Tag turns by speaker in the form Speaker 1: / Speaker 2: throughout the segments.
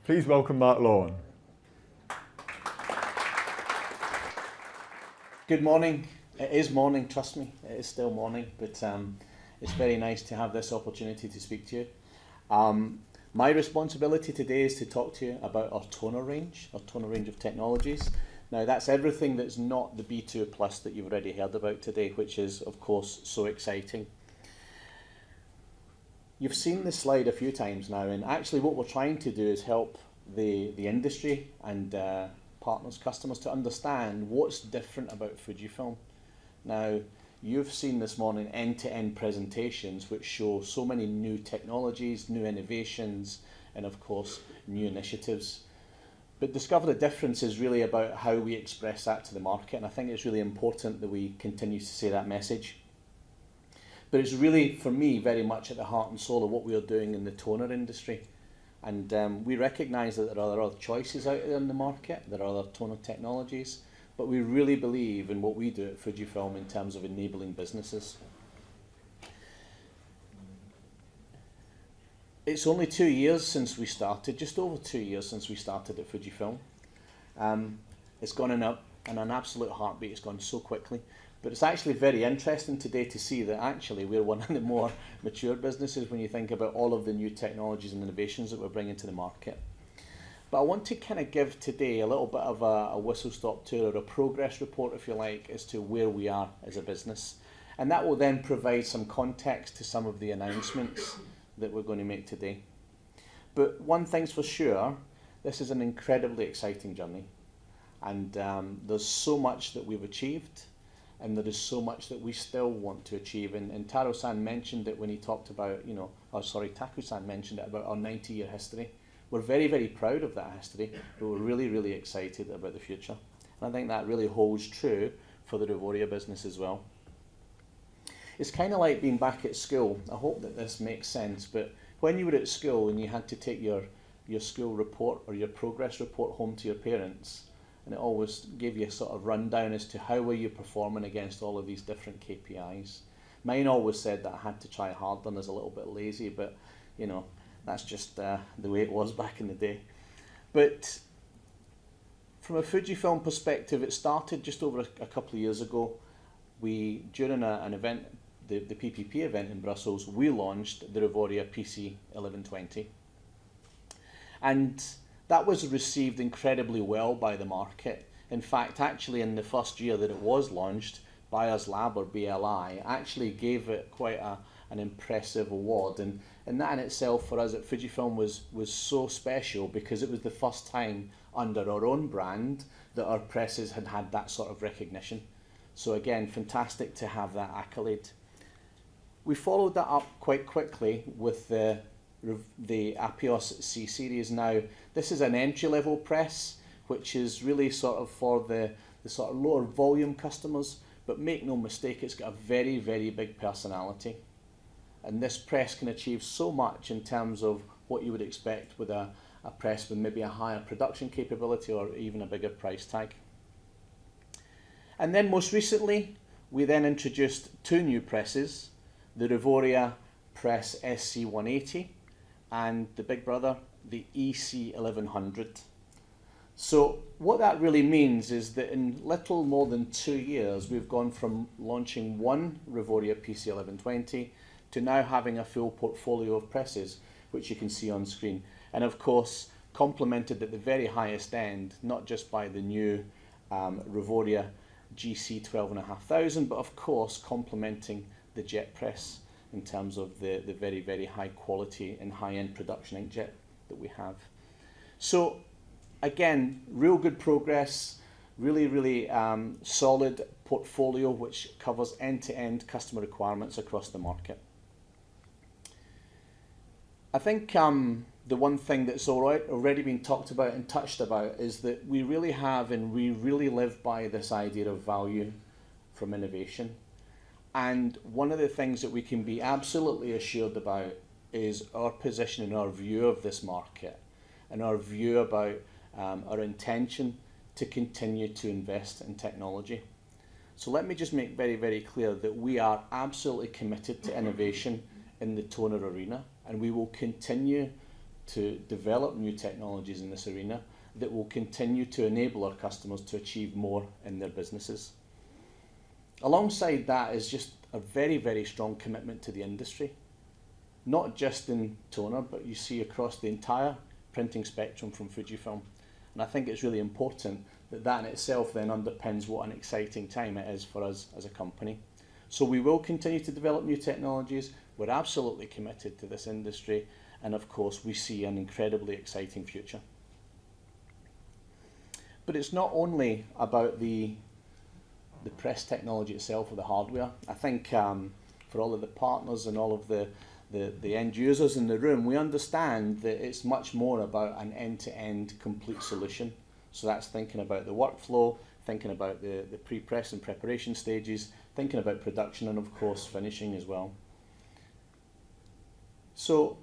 Speaker 1: Please welcome Mark Lawn.
Speaker 2: Good morning. It is morning, trust me, it is still morning, but it's very nice to have this opportunity to speak to you. My responsibility today is to talk to you about our toner range of technologies. Now that's everything that's not the B2 Plus that you've already heard about today, which is of course so exciting. You've seen this slide a few times now, and actually what we're trying to do is help the industry and partners, customers to understand what's different about Fujifilm. Now, you've seen this morning end-to-end presentations which show so many new technologies, new innovations, and of course, new initiatives. But Discover the Difference is really about how we express that to the market, and I think it's really important that we continue to say that message. But it's really, for me, very much at the heart and soul of what we are doing in the toner industry. And we recognise that there are other choices out there in the market, there are other toner technologies, but we really believe in what we do at Fujifilm in terms of enabling businesses. It's only 2 years since we started, just over 2 years since we started at Fujifilm. It's gone in an absolute heartbeat, it's gone so quickly. But it's actually very interesting today to see that actually we're one of the more mature businesses when you think about all of the new technologies and innovations that we're bringing to the market. But I want to kind of give today a little bit of a whistle-stop tour, or a progress report, if you like, as to where we are as a business. And that will then provide some context to some of the announcements that we're going to make today. But one thing's for sure, this is an incredibly exciting journey. And there's so much that we've achieved, and there is so much that we still want to achieve. And Taro-san mentioned it when he talked about, Taku-san mentioned it about our 90-year history. We're very, very proud of that history, but we're really, really excited about the future. And I think that really holds true for the Revoria business as well. It's kind of like being back at school. I hope that this makes sense, but when you were at school and you had to take your school report or your progress report home to your parents, and it always gave you a sort of rundown as to how were you performing against all of these different KPIs. Mine always said that I had to try harder and I was a little bit lazy, but you know, that's just the way it was back in the day. But from a Fujifilm perspective, it started just over a couple of years ago. During an event, the PPP event in Brussels, we launched the Revoria PC 1120. And that was received incredibly well by the market. In fact, actually in the first year that it was launched, Buyers Lab, or BLI, actually gave it quite an impressive award. And that in itself for us at Fujifilm was so special, because it was the first time under our own brand that our presses had that sort of recognition. So again, fantastic to have that accolade. We followed that up quite quickly with the Apios C series. Now, this is an entry-level press, which is really sort of for the sort of lower volume customers, but make no mistake, it's got a very, very big personality. And this press can achieve so much in terms of what you would expect with a press with maybe a higher production capability or even a bigger price tag. And then most recently, we then introduced two new presses, the Revoria Press SC180 and the big brother, the EC1100. So what that really means is that in little more than 2 years, we've gone from launching one Revoria PC1120 to now having a full portfolio of presses, which you can see on screen. And of course, complemented at the very highest end, not just by the new Revoria GC 12,500, but of course complementing the jet press in terms of the very, very high quality and high-end production inkjet that we have. So again, real good progress, really, really solid portfolio which covers end-to-end customer requirements across the market. I think the one thing that's already been talked about and touched about is that we really have, and we really live by this idea of value from innovation. And one of the things that we can be absolutely assured about is our position and our view of this market, and our view about our intention to continue to invest in technology. So let me just make very, very clear that we are absolutely committed to innovation in the toner arena, and we will continue to develop new technologies in this arena that will continue to enable our customers to achieve more in their businesses. Alongside that is just a very, very strong commitment to the industry, not just in toner, but you see across the entire printing spectrum from Fujifilm. And I think it's really important that that in itself then underpins what an exciting time it is for us as a company. So we will continue to develop new technologies. We're absolutely committed to this industry, and of course we see an incredibly exciting future. But it's not only about the press technology itself or the hardware. I think for all of the partners and all of the end users in the room, we understand that it's much more about an end-to-end complete solution. So that's thinking about the workflow, thinking about the pre-press and preparation stages, thinking about production, and of course finishing as well. So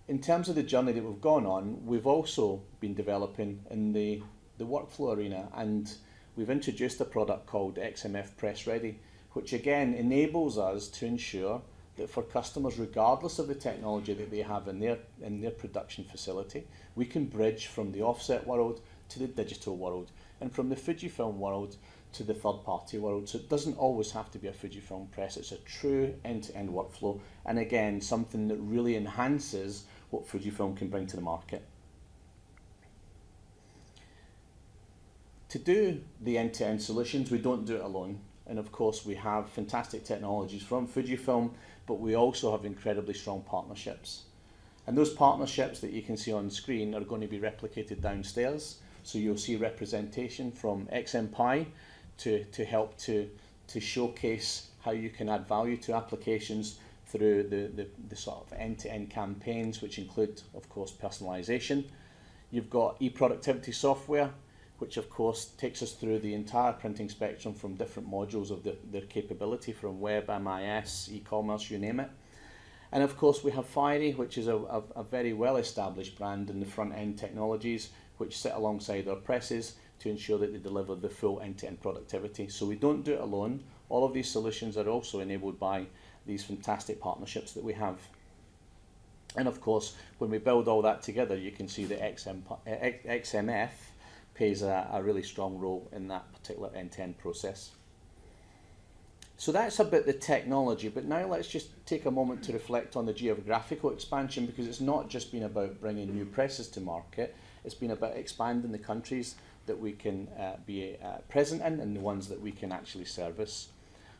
Speaker 2: in terms of the journey that we've gone on, we've also been developing in the workflow arena, and we've introduced a product called XMF Press Ready, which again enables us to ensure that for customers, regardless of the technology that they have in their production facility, we can bridge from the offset world to the digital world, and from the Fujifilm world to the third-party world. So it doesn't always have to be a Fujifilm press. It's a true end-to-end workflow, and again, something that really enhances what Fujifilm can bring to the market. To do the end-to-end solutions, we don't do it alone. And of course, we have fantastic technologies from Fujifilm, but we also have incredibly strong partnerships. And those partnerships that you can see on screen are going to be replicated downstairs. So you'll see representation from XMPi to help to showcase how you can add value to applications through the sort of end-to-end campaigns, which include, of course, personalization. You've got e-productivity software, which of course takes us through the entire printing spectrum from different modules of their capability, from web, MIS, e-commerce, you name it. And of course we have Fiery, which is a very well-established brand in the front-end technologies, which sit alongside our presses to ensure that they deliver the full end-to-end productivity. So we don't do it alone. All of these solutions are also enabled by these fantastic partnerships that we have. And of course, when we build all that together, you can see that XMF plays a really strong role in that particular end-to-end process. So that's about the technology, but now let's just take a moment to reflect on the geographical expansion, because it's not just been about bringing new presses to market, it's been about expanding the countries that we can be present in and the ones that we can actually service.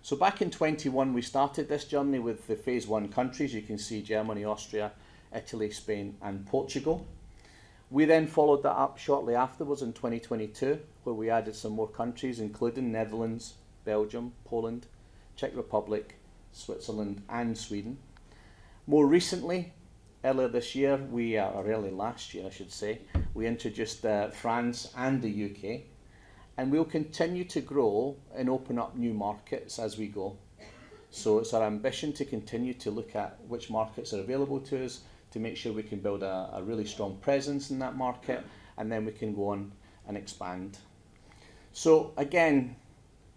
Speaker 2: So back in 21 we started this journey with the phase 1 countries. You can see Germany, Austria, Italy, Spain and Portugal. We then followed that up shortly afterwards in 2022, where we added some more countries, including Netherlands, Belgium, Poland, Czech Republic, Switzerland and Sweden. More recently, earlier this year, or early last year I should say, we introduced France and the UK, and we'll continue to grow and open up new markets as we go. So it's our ambition to continue to look at which markets are available to us, to make sure we can build a really strong presence in that market, and then we can go on and expand. So again,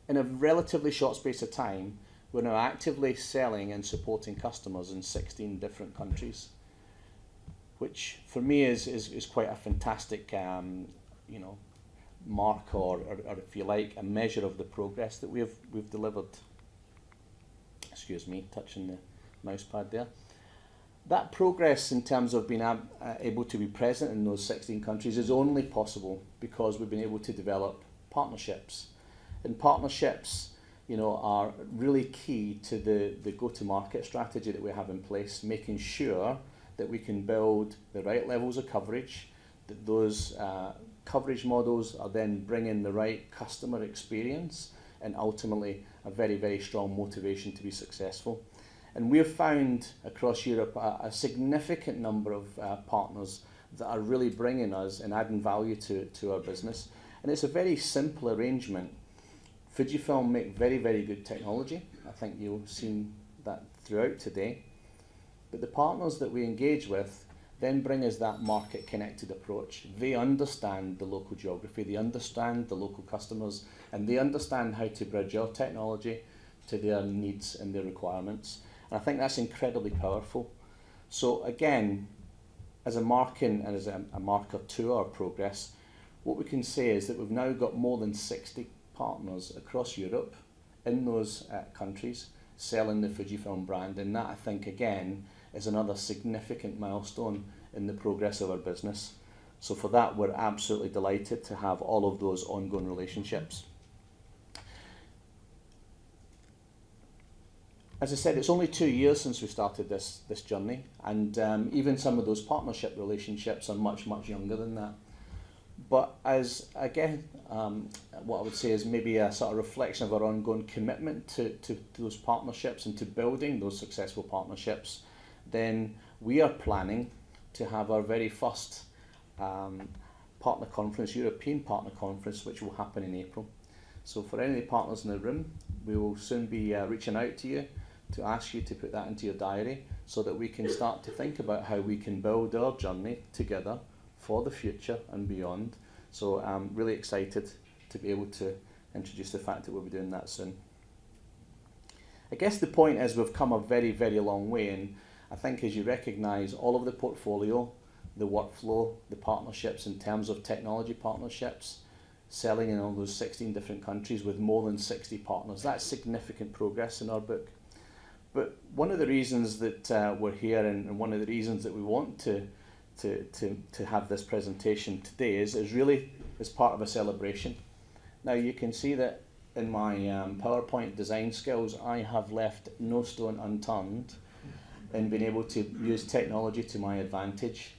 Speaker 2: in a relatively short space of time, we're now actively selling and supporting customers in 16 different countries, which for me is quite a fantastic mark, or if you like, a measure of the progress that we've delivered. Excuse me, touching the mouse pad there. That progress in terms of being able to be present in those 16 countries is only possible because we've been able to develop partnerships. And partnerships, are really key to the go-to-market strategy that we have in place, making sure that we can build the right levels of coverage, that those coverage models are then bringing the right customer experience, and ultimately a very, very strong motivation to be successful. And we have found across Europe a significant number of partners that are really bringing us and adding value to our business. And it's a very simple arrangement. Fujifilm make very, very good technology. I think you've seen that throughout today. But the partners that we engage with then bring us that market connected approach. They understand the local geography, they understand the local customers, and they understand how to bridge our technology to their needs and their requirements. And I think that's incredibly powerful. So again, as a marking and as a marker to our progress, what we can say is that we've now got more than 60 partners across Europe in those countries selling the Fujifilm brand, and that, I think, again, is another significant milestone in the progress of our business. So for that, we're absolutely delighted to have all of those ongoing relationships. As I said, it's only 2 years since we started this journey, and even some of those partnership relationships are much, much younger than that. But as, again, what I would say is maybe a sort of reflection of our ongoing commitment to those partnerships and to building those successful partnerships, then we are planning to have our very first partner conference, European partner conference, which will happen in April. So for any of the partners in the room, we will soon be reaching out to you to ask you to put that into your diary so that we can start to think about how we can build our journey together for the future and beyond. So I'm really excited to be able to introduce the fact that we'll be doing that soon. I guess the point is we've come a very, very long way, and I think as you recognise all of the portfolio, the workflow, the partnerships in terms of technology partnerships, selling in all those 16 different countries with more than 60 partners, that's significant progress in our book. But one of the reasons that we're here, and one of the reasons that we want to have this presentation today is really as part of a celebration. Now you can see that in my PowerPoint design skills, I have left no stone unturned in being able to use technology to my advantage.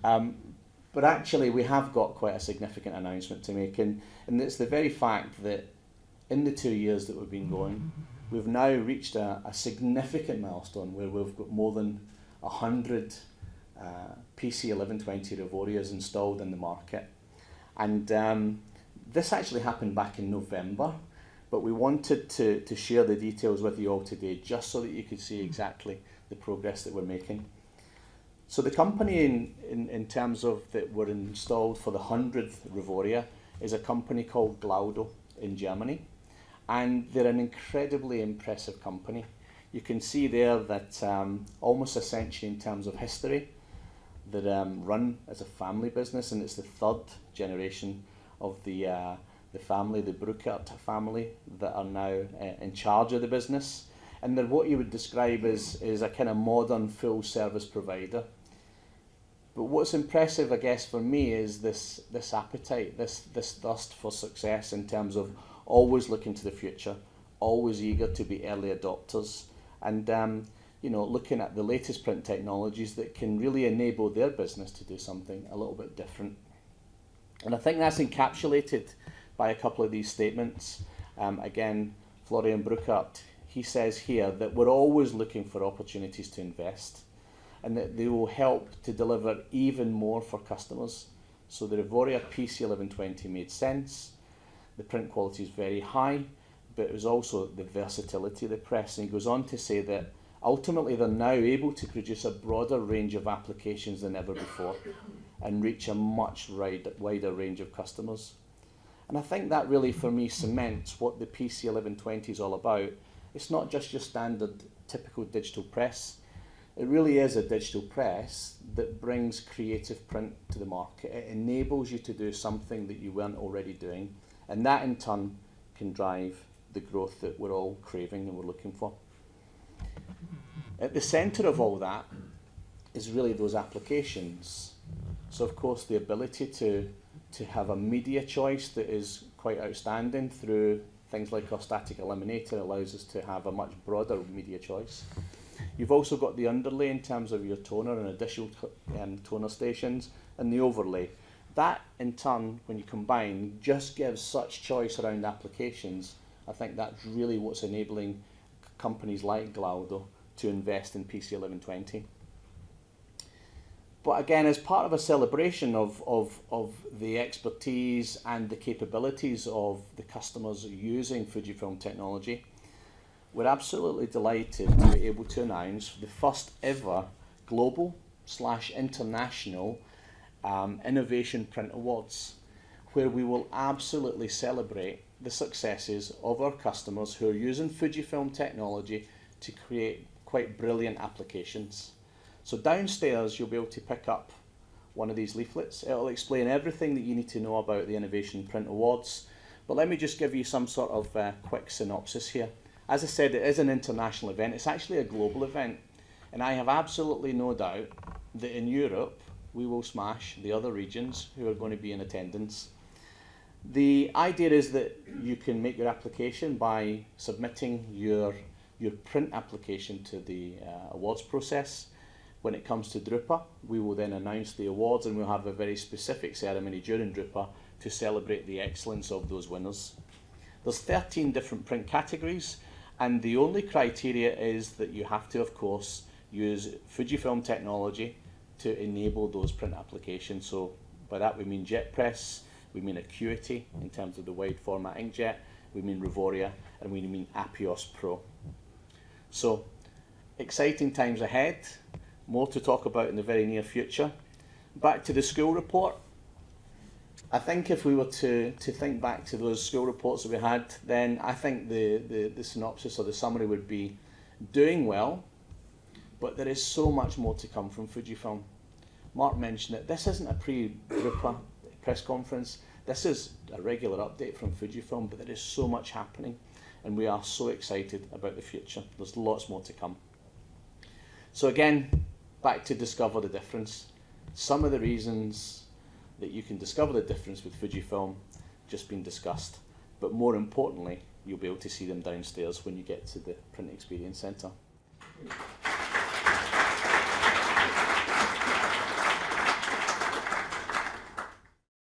Speaker 2: But actually we have got quite a significant announcement to make, and it's the very fact that in the 2 years that we've been going, we've now reached a significant milestone where we've got more than 100 PC1120 Revorias installed in the market. And this actually happened back in November, but we wanted to share the details with you all today just so that you could see exactly the progress that we're making. So the company in terms of that were installed for the 100th Revoria is a company called Glaudo in Germany, and they're an incredibly impressive company. You can see there that almost a century in terms of history, that run as a family business, and it's the third generation of the family, the Bruckert family, that are now in charge of the business. And they're what you would describe as a kind of modern full service provider. But what's impressive, I guess, for me is this appetite, this thirst for success in terms of always looking to the future, always eager to be early adopters, and looking at the latest print technologies that can really enable their business to do something a little bit different. And I think that's encapsulated by a couple of these statements. Again, Florian Bruckert, he says here that we're always looking for opportunities to invest, and that they will help to deliver even more for customers. So the Revoria PC1120 made sense, the print quality is very high, but it was also the versatility of the press. And he goes on to say that ultimately they're now able to produce a broader range of applications than ever before and reach a much wider range of customers. And I think that really, for me, cements what the PC1120 is all about. It's not just your standard typical digital press. It really is a digital press that brings creative print to the market. It enables you to do something that you weren't already doing, and that in turn can drive the growth that we're all craving and we're looking for. At the centre of all that is really those applications. So of course the ability to have a media choice that is quite outstanding through things like our static eliminator allows us to have a much broader media choice. You've also got the underlay in terms of your toner and additional toner stations, and the overlay. That in turn, when you combine, just gives such choice around applications. I think that's really what's enabling companies like Glaudo to invest in PC1120. But again, as part of a celebration of the expertise and the capabilities of the customers using Fujifilm technology, we're absolutely delighted to be able to announce the first ever global/international Innovation Print Awards, where we will absolutely celebrate the successes of our customers who are using Fujifilm technology to create quite brilliant applications. So downstairs you'll be able to pick up one of these leaflets. It'll explain everything that you need to know about the Innovation Print Awards, but let me just give you some sort of quick synopsis here. As I said, it is an international event. It's actually a global event, and I have absolutely no doubt that in Europe we will smash the other regions who are going to be in attendance. The idea is that you can make your application by submitting your print application to the awards process. When it comes to Drupa, we will then announce the awards, and we'll have a very specific ceremony during Drupa to celebrate the excellence of those winners. There's 13 different print categories, and the only criteria is that you have to, of course, use Fujifilm technology to enable those print applications. So by that we mean jet press, we mean Acuity in terms of the wide format inkjet, we mean Revoria, and we mean Apios Pro. So exciting times ahead. More to talk about in the very near future. Back to the school report. I think if we were to think back to those school reports that we had, then I think the synopsis or the summary would be doing well, but there is so much more to come from Fujifilm. Mark mentioned it. This isn't a pre-Drupa press conference. This is a regular update from Fujifilm, but there is so much happening, and we are so excited about the future. There's lots more to come. So again, back to discover the difference. Some of the reasons that you can discover the difference with Fujifilm just been discussed, but more importantly, you'll be able to see them downstairs when you get to the Print Experience Centre.